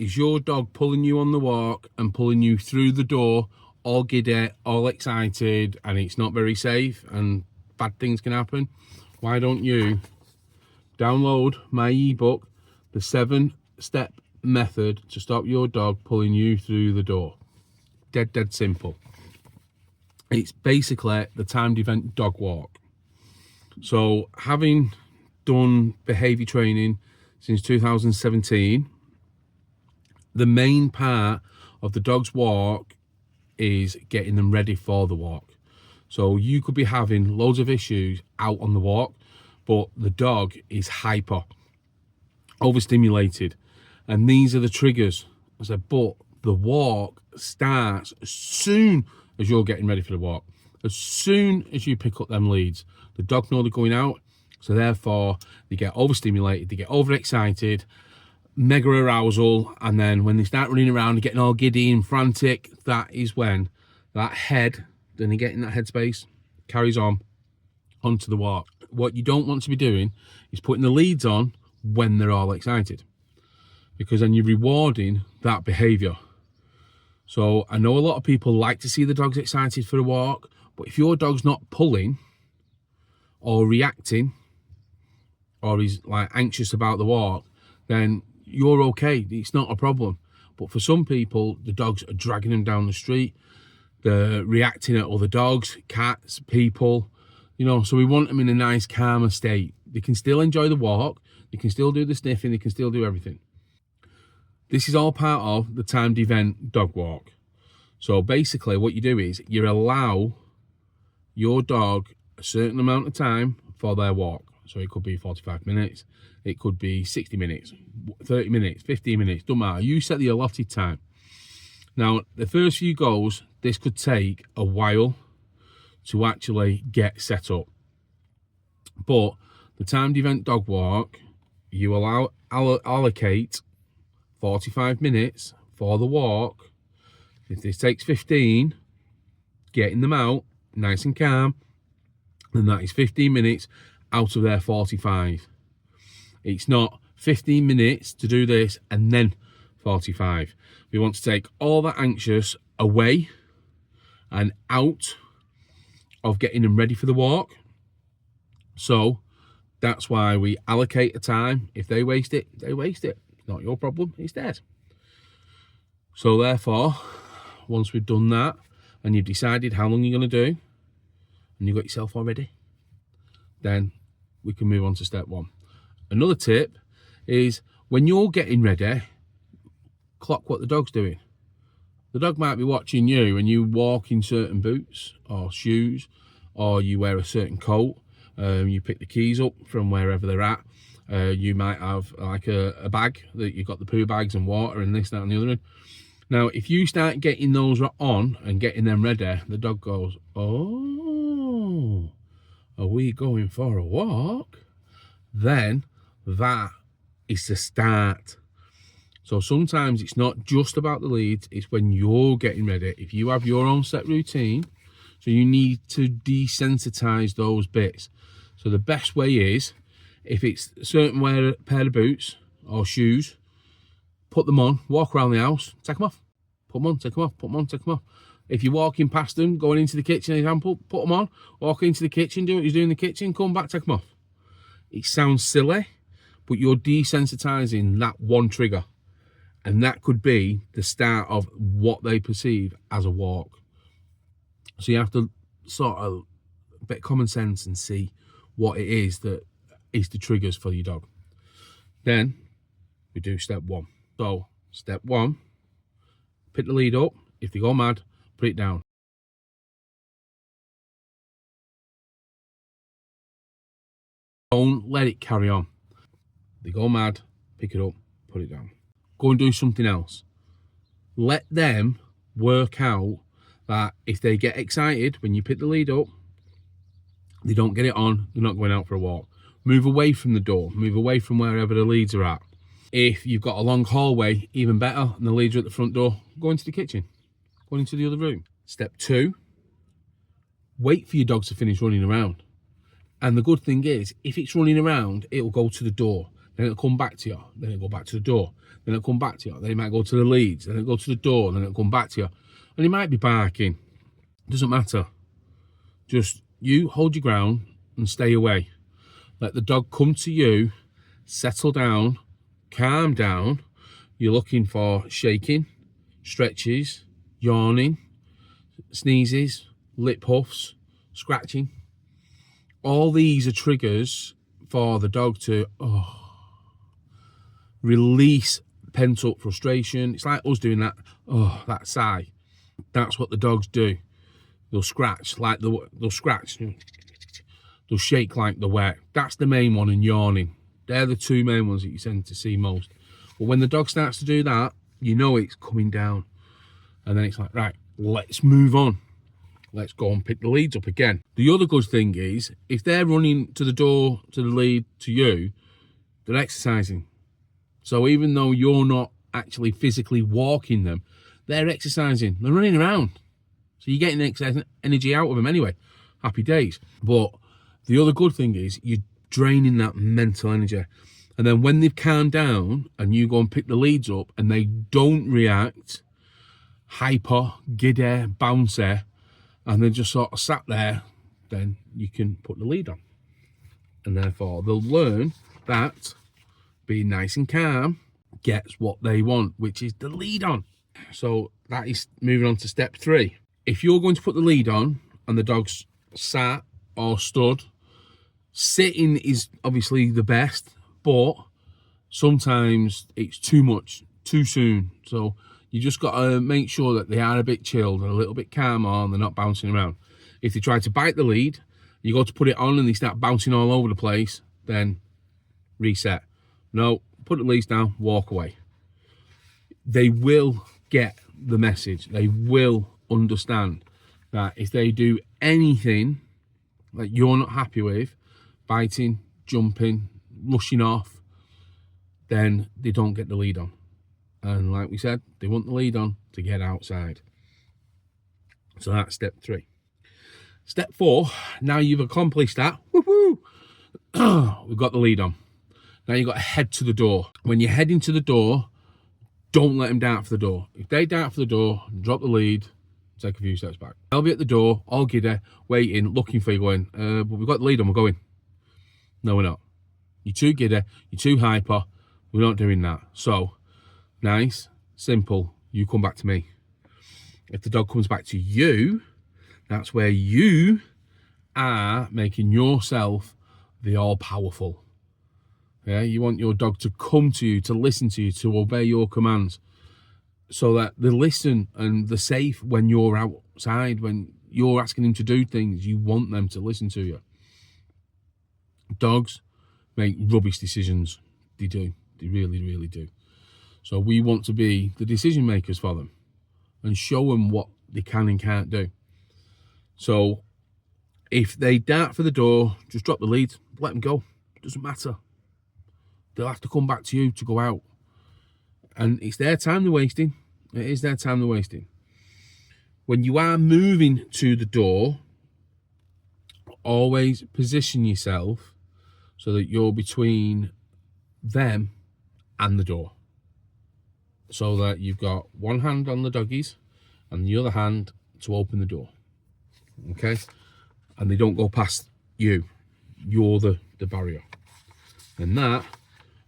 is your dog pulling you on the walk and pulling you through the door, all giddy, all excited, and it's not very safe and bad things can happen, why don't you download my ebook, The 7-Step Method to Stop Your Dog Pulling You Through the Door. Dead simple. It's basically the timed event dog walk. So having done behaviour training since 2017, the main part of the dog's walk is getting them ready for the walk. So you could be having loads of issues out on the walk, but the dog is hyper, overstimulated, and these are the triggers. I said, but the walk starts as soon as you're getting ready for the walk. As soon as you pick up them leads, the dog know they're going out, so therefore they get overstimulated, they get overexcited, mega arousal, and then when they start running around and getting all giddy and frantic, that is when that head, then they get in that headspace, carries on onto the walk. What you don't want to be doing is putting the leads on when they're all excited, because then you're rewarding that behaviour. So I know a lot of people like to see the dogs excited for a walk, but if your dog's not pulling or reacting, or he's like anxious about the walk, then you're okay, it's not a problem. But for some people, the dogs are dragging them down the street, they're reacting at other dogs, cats, people, you know, so we want them in a nice, calmer state. They can still enjoy the walk, they can still do the sniffing, they can still do everything. This is all part of the timed event dog walk. So basically what you do is you allow your dog a certain amount of time for their walk. So it could be 45 minutes, it could be 60 minutes, 30 minutes, 15 minutes, don't matter. You set the allotted time. Now, the first few goes, this could take a while to actually get set up. But the timed event dog walk, you allocate 45 minutes for the walk. If this takes 15, getting them out nice and calm, then that is 15 minutes out of their 45. It's not 15 minutes to do this and then 45. We want to take all that anxious away and out of getting them ready for the walk. So that's why we allocate a time. If they waste it, they waste it. It's not your problem, it's theirs. So therefore, once we've done that and you've decided how long you're going to do and you've got yourself all ready, then we can move on to step one. Another tip is when you're getting ready, clock what the dog's doing. The dog might be watching you and you walk in certain boots or shoes, or you wear a certain coat, you pick the keys up from wherever they're at. You might have like a bag that you've got the poo bags and water and this, that and the other. Now, if you start getting those on and getting them ready, the dog goes, oh, are we going for a walk? Then that is the start. So sometimes it's not just about the leads, it's when you're getting ready. If you have your own set routine, so you need to desensitize those bits. So the best way is, if it's a certain pair of boots or shoes, put them on, walk around the house, take them off, put them on, take them off, put them on, take them off. If you're walking past them, going into the kitchen, example, put them on, walk into the kitchen, do what you're doing in the kitchen, come back, take them off. It sounds silly, but you're desensitizing that one trigger. And that could be the start of what they perceive as a walk. So you have to sort of a bit of common sense and see what it is that is the triggers for your dog. Then we do step one. So step one, pick the lead up. If they go mad, put it down. Don't let it carry on. They go mad, pick it up, put it down. Go and do something else. Let them work out that if they get excited when you pick the lead up, they don't get it on, they're not going out for a walk. Move away from the door, move away from wherever the leads are at. If you've got a long hallway, even better, and the leads are at the front door, go into the kitchen, go into the other room. Step two, wait for your dogs to finish running around. And the good thing is, if it's running around, it'll go to the door. then it'll come back to you, then it'll go back to the door, then it'll come back to you, then it might go to the leads, then it'll go to the door, then it'll come back to you. And it might be barking. Doesn't matter. Just you hold your ground and stay away. Let the dog come to you, settle down, calm down. You're looking for shaking, stretches, yawning, sneezes, lip puffs, scratching. All these are triggers for the dog to release pent up frustration. It's like us doing that, that sigh. That's what the dogs do. They'll scratch like they'll scratch. They'll shake like they're wet. That's the main one, and yawning. They're the two main ones that you tend to see most. But when the dog starts to do that, you know it's coming down. And then it's like, right, let's move on. Let's go and pick the leads up again. The other good thing is, if they're running to the door, to the lead, to you, they're exercising. So even though you're not actually physically walking them, they're exercising. They're running around. So you're getting exercise energy out of them anyway. Happy days. But the other good thing is you're draining that mental energy. And then when they've calmed down and you go and pick the leads up and they don't react, hyper, giddy, bouncy, and they're just sort of sat there, then you can put the lead on. And therefore they'll learn that being nice and calm gets what they want, which is the lead on. So that is moving on to step 3. If you're going to put the lead on and the dog's sat or stood, sitting is obviously the best, but sometimes it's too much, too soon. So you just got to make sure that they are a bit chilled and a little bit calmer and they're not bouncing around. If they try to bite the lead, you go to put it on and they start bouncing all over the place, then reset. No, put the leads down, walk away. They will get the message. They will understand that if they do anything that you're not happy with, biting, jumping, rushing off, then they don't get the lead on. And like we said, they want the lead on to get outside. So that's step 3. Step 4, now you've accomplished that, woohoo, we've got the lead on. Now you've got to head to the door. When you're heading to the door, don't let them dart for the door. If they dart for the door, drop the lead, take a few steps back. They'll be at the door, all giddy, waiting, looking for you, going, but we've got the lead on, we're going. No, we're not. You're too giddy, you're too hyper, we're not doing that. So, nice, simple, you come back to me. If the dog comes back to you, that's where you are making yourself the all-powerful. Yeah, you want your dog to come to you, to listen to you, to obey your commands, so that they listen and they're safe when you're outside, when you're asking them to do things. You want them to listen to you. Dogs make rubbish decisions. They do. They really, really do. So we want to be the decision makers for them and show them what they can and can't do. So if they dart for the door, just drop the lead, let them go. It doesn't matter. They'll have to come back to you to go out. And it's their time they're wasting. It is their time they're wasting. When you are moving to the door, always position yourself so that you're between them and the door. So that you've got one hand on the doggies and the other hand to open the door. Okay? And they don't go past you. You're the barrier. And that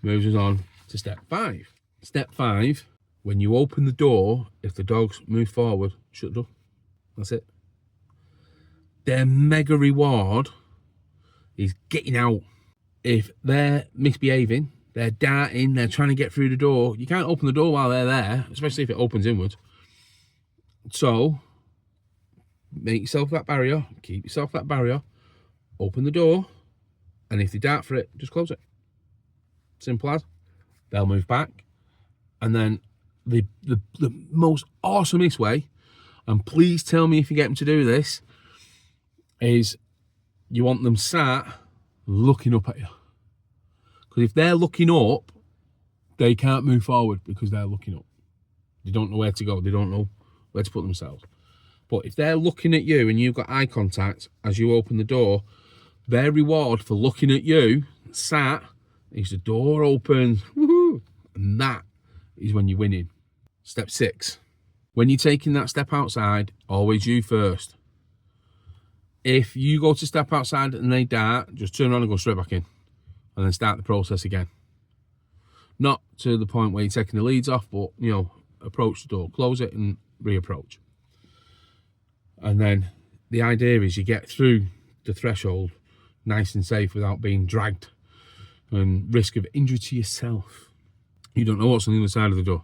moves us on to step 5. Step 5, when you open the door, if the dogs move forward, shut the door. That's it. Their mega reward is getting out. If they're misbehaving, they're darting, they're trying to get through the door, you can't open the door while they're there, especially if it opens inwards. So, make yourself that barrier, keep yourself that barrier, open the door, and if they dart for it, just close it. Simple as. They'll move back. And then the most awesomest way, and please tell me if you get them to do this, is you want them sat looking up at you. Because if they're looking up, they can't move forward because they're looking up. They don't know where to go. They don't know where to put themselves. But if they're looking at you and you've got eye contact as you open the door, their reward for looking at you, sat, is the door opens. Woohoo! And that is when you're winning. Step 6. When you're taking that step outside, always you first. If you go to step outside and they dart, just turn around and go straight back in. And then start the process again. Not to the point where you're taking the leads off, but, you know, approach the door, close it and reapproach. And then the idea is you get through the threshold nice and safe without being dragged and risk of injury to yourself. You don't know what's on the other side of the door.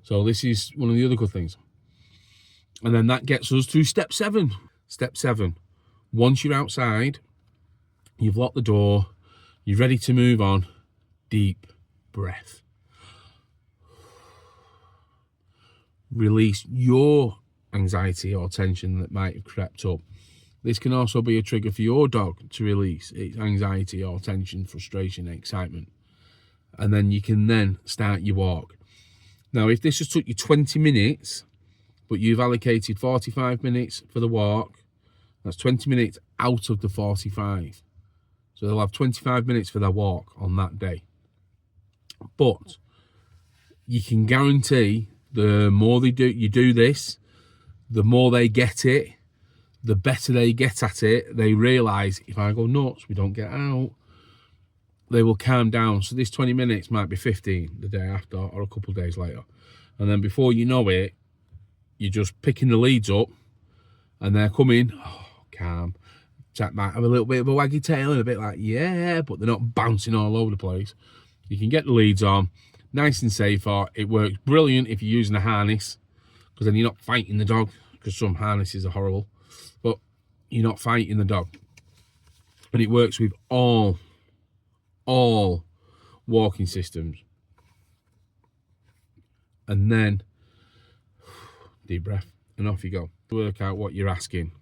So this is one of the other good things. And then that gets us to step 7. Step 7. Once you're outside, you've locked the door, you're ready to move on, deep breath. Release your anxiety or tension that might have crept up. This can also be a trigger for your dog to release its anxiety or tension, frustration, excitement. And then you can then start your walk. Now, if this has took you 20 minutes, but you've allocated 45 minutes for the walk, that's 20 minutes out of the 45. So they'll have 25 minutes for their walk on that day. But you can guarantee the more you do this, the more they get it, the better they get at it. They realise, if I go nuts, we don't get out, they will calm down. So this 20 minutes might be 15 the day after or a couple of days later. And then before you know it, you're just picking the leads up and they're coming, calm. Jack might have a little bit of a waggy tail and a bit like, yeah, but they're not bouncing all over the place. You can get the leads on, nice and safe. Or it works brilliant if you're using a harness, because then you're not fighting the dog, because some harnesses are horrible, but you're not fighting the dog. And it works with all walking systems. And then deep breath and off you go. Work out what you're asking.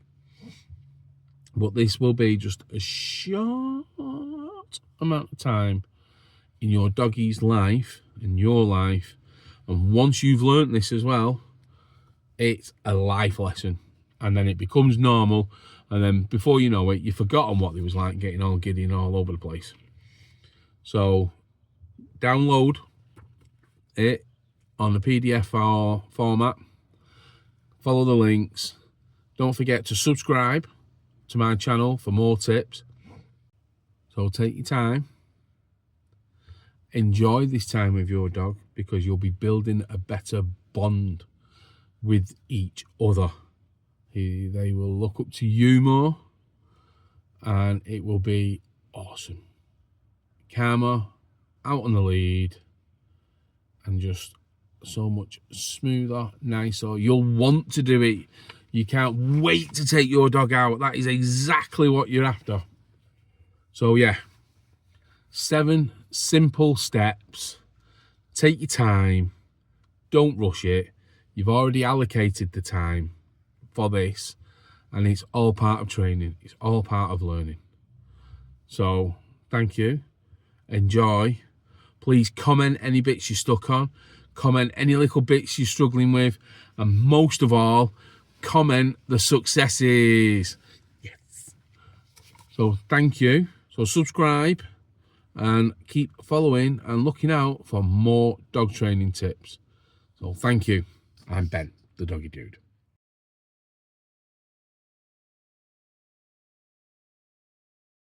But this will be just a short amount of time in your doggy's life, in your life. And once you've learnt this as well, it's a life lesson. And then it becomes normal. And then before you know it, you've forgotten what it was like getting all giddy and all over the place. So download it on the PDF format. Follow the links. Don't forget to subscribe to my channel for more tips. So take your time. Enjoy this time with your dog, because you'll be building a better bond with each other. They will look up to you more and it will be awesome. Calmer, out on the lead, and just so much smoother, nicer. You'll want to do it. You can't wait to take your dog out. That is exactly what you're after. So yeah, 7 simple steps. Take your time. Don't rush it. You've already allocated the time for this, and it's all part of training. It's all part of learning. So thank you. Enjoy. Please comment any bits you're stuck on. Comment any little bits you're struggling with. And most of all, comment the successes. Yes. So thank you. So subscribe and keep following and looking out for more dog training tips. So thank you. I'm Ben, the Doggy Dude.